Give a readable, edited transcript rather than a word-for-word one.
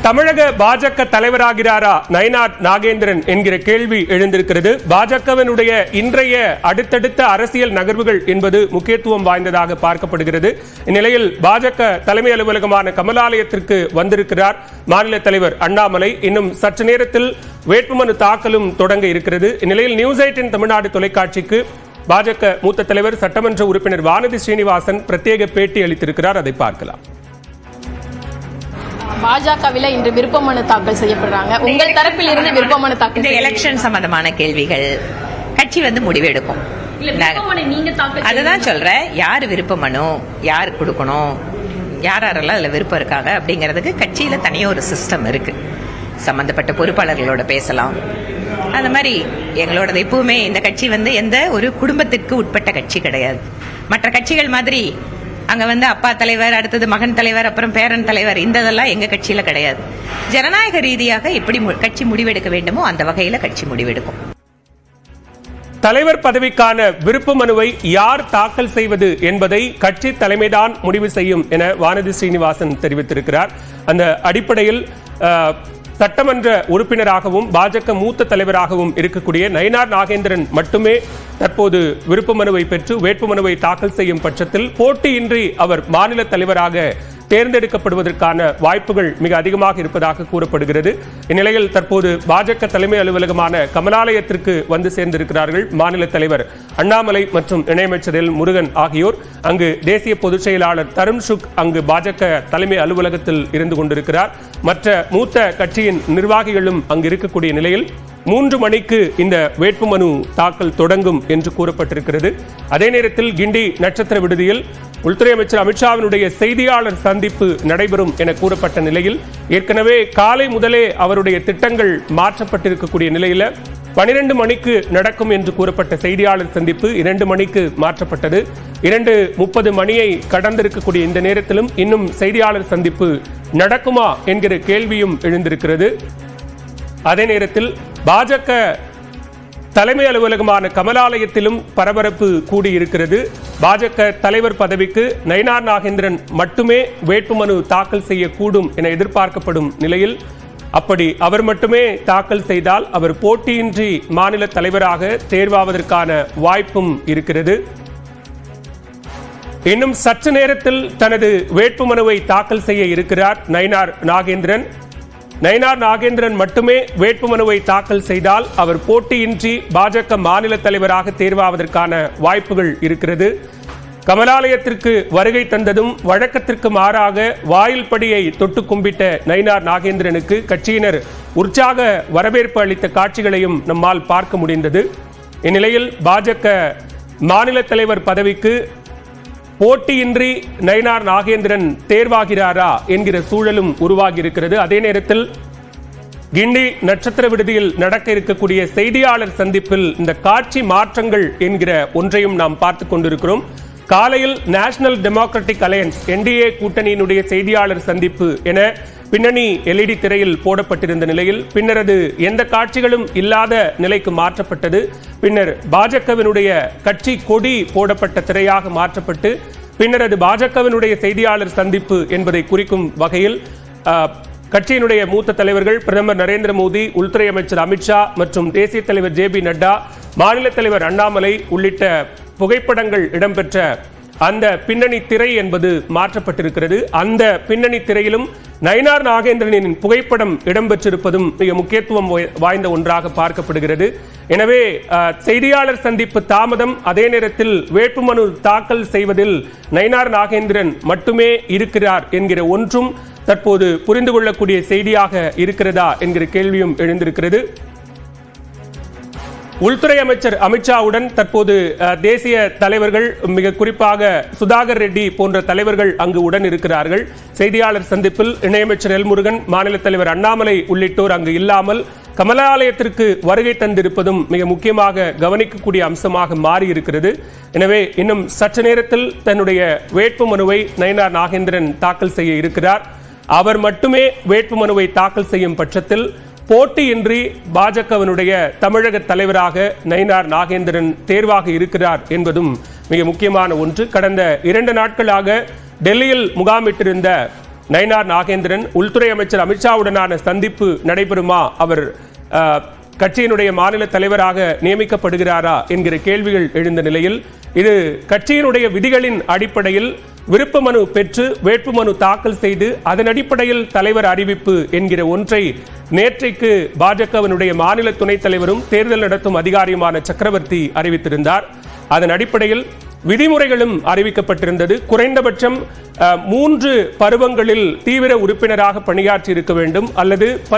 தமிழக பாஜக தலைவராகிறாரா நயினார் நாகேந்திரன் என்கிற கேள்வி எழுந்திருக்கிறது. பாஜகவினுடைய இன்றைய அடுத்தடுத்த அரசியல் நகர்வுகள் என்பது முக்கியத்துவம் வாய்ந்ததாக பார்க்கப்படுகிறது. இந்நிலையில் பாஜக தலைமை அலுவலகமான கமலாலயத்திற்கு வந்திருக்கிறார் மாநில தலைவர் அண்ணாமலை. இன்னும் சற்று நேரத்தில் வேட்புமனு தாக்கலும் தொடங்க இருக்கிறது. இந்நிலையில் நியூஸ் 18 தமிழ்நாடு தொலைக்காட்சிக்கு பாஜக மூத்த தலைவர் சட்டமன்ற உறுப்பினர் வானதி ஸ்ரீனிவாசன் பிரத்யேக பேட்டி அளித்திருக்கிறார். அதை பார்க்கலாம். பாஜகவில் இன்று விருப்பமனு தாக்கல் செய்யப்படுறாங்க. உங்கள் தரப்பில் இருந்து விருப்பமனு தாக்கல் இந்த எலெக்ஷன் சம்பந்தமான கேள்விகள் கட்சி முடிவெடுக்கும். அதுதான் சொல்றேன், யார் விருப்பமனு யார் கொடுக்கணும், யாரெல்லாம் அதுல விருப்பம் இருக்காங்க அப்படிங்கறதுக்கு கட்சியில தனியாக ஒரு சிஸ்டம் இருக்கு. சம்பந்தப்பட்ட பொறுப்பாளர்களோட பேசலாம். அந்த மாதிரி எங்களோட எப்பவுமே இந்த கட்சி எந்த ஒரு குடும்பத்திற்கு உட்பட்ட கட்சி கிடையாது. மற்ற கட்சிகள் மாதிரி அங்க அப்பா தலைவர், அடுத்தது மகன் தலைவர், அப்புறம் பேரன் தலைவர், இதெல்லாம் எங்க கட்சியில கிடையாது. ஜனநாயக ரீதியாக எப்படி கட்சி முடிவெடுக்க வேண்டுமோ அந்த வகையில கட்சி முடிவெடுக்கும். தலைவர் பதவிக்கான விருப்ப மனுவை யார் தாக்கல் செய்வது என்பதை கட்சி தலைமைதான் முடிவு செய்யும் என வானதி ஸ்ரீனிவாசன் தெரிவித்திருக்கிறார். அந்த அடிப்படையில் சட்டமன்ற உறுப்பினராகவும் பாஜக மூத்த தலைவராகவும் இருக்கக்கூடிய நயினார் நாகேந்திரன் மட்டுமே தற்போது விருப்ப மனுவை பெற்று வேட்புமனுவை தாக்கல் செய்யும் பட்சத்தில் போட்டியின்றி அவர் மாநில தலைவராக தேர்ந்தெடுக்கப்படுவதற்கான வாய்ப்புகள் மிக அதிகமாக இருப்பதாக கூறப்படுகிறது. இந்நிலையில் தற்போது பாஜக தலைமை அலுவலகமான கமலாலயத்திற்கு வந்து சேர்ந்திருக்கிறார்கள் மாநில தலைவர் அண்ணாமலை மற்றும் இணையமைச்சர் எல் முருகன் ஆகியோர். அங்கு தேசிய பொதுச் செயலாளர் தருண் சுக் அங்கு பாஜக தலைமை அலுவலகத்தில் இருந்து கொண்டிருக்கிறார். மற்ற மூத்த கட்சியின் நிர்வாகிகளும் அங்கு இருக்கக்கூடிய நிலையில் 3 மணிக்கு இந்த வேட்புமனு தாக்கல் தொடங்கும் என்று கூறப்பட்டிருக்கிறது. அதே நேரத்தில் கிண்டி நட்சத்திர விடுதியில் உள்துறை அமைச்சர் அமித்ஷாவினுடைய செய்தியாளர் சந்திப்பு நடைபெறும் என கூறப்பட்ட நிலையில் ஏற்கனவே காலை முதலே அவருடைய திட்டங்கள் மாற்றப்பட்டிருக்கக்கூடிய நிலையில 12 மணிக்கு நடக்கும் என்று கூறப்பட்ட செய்தியாளர் சந்திப்பு 2 மணிக்கு மாற்றப்பட்டது. 2:30 மணியை கடந்திருக்கக்கூடிய இந்த நேரத்திலும் இன்னும் செய்தியாளர் சந்திப்பு நடக்குமா என்கிற கேள்வியும் எழுந்திருக்கிறது. அதே நேரத்தில் பாஜக தலைமை அலுவலகமான கமலாலயத்திலும் பரபரப்பு கூடியிருக்கிறது. பாஜக தலைவர் பதவிக்கு நயினார் நாகேந்திரன் மட்டுமே வேட்புமனு தாக்கல் செய்யக்கூடும் என எதிர்பார்க்கப்படும் நிலையில் அப்படி அவர் மட்டுமே தாக்கல் செய்தால் அவர் போட்டியின்றி மாநில தலைவராக தேர்வாவதற்கான வாய்ப்பும் இருக்கிறது. இன்னும் சற்று நேரத்தில் தனது வேட்புமனுவை தாக்கல் செய்ய இருக்கிறார் நயினார் நாகேந்திரன். நயினார் நாகேந்திரன் மட்டுமே வேட்புமனுவை தாக்கல் செய்தால் அவர் போட்டியின்றி பாஜக மாநில தலைவராக தேர்வாவதற்கான வாய்ப்புகள் இருக்கிறது. கமலாலயத்திற்கு வருகை தந்ததும் வழக்கத்திற்கு மாறாக வாயில் படியை தொட்டு கும்பிட்ட நயினார் நாகேந்திரனுக்கு கட்சியினர் உற்சாக வரவேற்பு அளித்த காட்சிகளையும் நம்மால் பார்க்க முடிந்தது. இந்நிலையில் பாஜக மாநில தலைவர் பதவிக்கு போட்டியின்றி நயினார் நாகேந்திரன் தேர்வாகிறாரா என்கிற சூழலும் உருவாகி இருக்கிறது. அதே நேரத்தில் கிண்டி நட்சத்திர விடுதியில் நடக்க இருக்கக்கூடிய செய்தியாளர் சந்திப்பில் இந்த காட்சி மாற்றங்கள் என்கிற ஒன்றையும் நாம் பார்த்துக் கொண்டிருக்கிறோம். காலையில் நேஷனல் டெமோக்ராட்டிக் அலையன்ஸ் NDA கூட்டணியினுடைய செய்தியாளர் சந்திப்பு என பின்னணி LED திரையில் போடப்பட்டிருந்த நிலையில் பின்னர் அது எந்த காட்சிகளும் இல்லாத நிலைக்கு மாற்றப்பட்டது. பின்னர் பாஜகவினுடைய கட்சி கொடி போடப்பட்ட திரையாக மாற்றப்பட்டு பின்னர் அது பாஜகவினுடைய செய்தியாளர் சந்திப்பு என்பதை குறிக்கும் வகையில் கட்சியினுடைய மூத்த தலைவர்கள் பிரதமர் நரேந்திர மோடி, உள்துறை அமைச்சர் அமித்ஷா மற்றும் தேசிய தலைவர் JB நட்டா, மாநில தலைவர் அண்ணாமலை உள்ளிட்ட புகைப்படங்கள் இடம்பெற்ற அந்த பின்னணி திரை என்பது மாற்றப்பட்டிருக்கிறது. அந்த பின்னணி திரையிலும் நயினார் நாகேந்திரனின் புகைப்படம் இடம்பெற்றிருப்பதும் மிக முக்கியத்துவம் வாய்ந்த ஒன்றாக பார்க்கப்படுகிறது. எனவே செய்தியாளர் சந்திப்பு தாமதம், அதே நேரத்தில் வேட்புமனு தாக்கல் செய்வதில் நயினார் நாகேந்திரன் மட்டுமே இருக்கிறார் என்கிற ஒன்றும் தற்போது புரிந்து கொள்ளக்கூடிய செய்தியாக இருக்கிறதா என்கிற கேள்வியும் எழுந்திருக்கிறது. உள்துறை அமைச்சர் அமித்ஷாவுடன் தற்போது தேசிய தலைவர்கள், மிக குறிப்பாக சுதாகர் ரெட்டி போன்ற தலைவர்கள் அங்கு உடன் இருக்கிறார்கள். செய்தியாளர் சந்திப்பில் இணையமைச்சர் எல் முருகன், மாநில தலைவர் அண்ணாமலை உள்ளிட்டோர் அங்கு இல்லாமல் கமலாலயத்திற்கு வருகை தந்திருப்பதும் மிக முக்கியமாக கவனிக்கக்கூடிய அம்சமாக மாறி இருக்கிறது. எனவே இன்னும் சற்று நேரத்தில் தன்னுடைய வேட்புமனுவை நயினார் நாகேந்திரன் தாக்கல் செய்ய இருக்கிறார். அவர் மட்டுமே வேட்புமனுவை தாக்கல் செய்யும் பட்சத்தில் போட்டியின்றி பாஜகவினுடைய தமிழக தலைவராக நயினார் நாகேந்திரன் தேர்வாக இருக்கிறார் என்பதும் மிக முக்கியமான ஒன்று. கடந்த 2 நாட்களாக டெல்லியில் முகாமிட்டிருந்த நயினார் நாகேந்திரன் உள்துறை அமைச்சர் அமித்ஷாவுடனான சந்திப்பு நடைபெறுமா, அவர் கட்சியினுடைய மாநில தலைவராக நியமிக்கப்படுகிறாரா என்கிற கேள்விகள் எழுந்த நிலையில் இது கட்சியினுடைய விதிகளின் அடிப்படையில் விருப்ப மனு பெற்று வேட்புமனு தாக்கல் செய்து அதன் அடிப்படையில் தலைவர் அறிவிப்பு என்கிற ஒன்றை நேற்றைக்கு பாஜகவினுடைய மாநில துணைத் தலைவரும் தேர்தல் நடத்தும் அதிகாரியுமான சக்கரவர்த்தி அறிவித்திருந்தார். அதன் அடிப்படையில் விதிமுறைகளும் அறிவிக்கப்பட்டிருந்தது. குறைந்தபட்சம் 3 பருவங்களில் தீவிர உறுப்பினராக பணியாற்றி இருக்க வேண்டும் அல்லது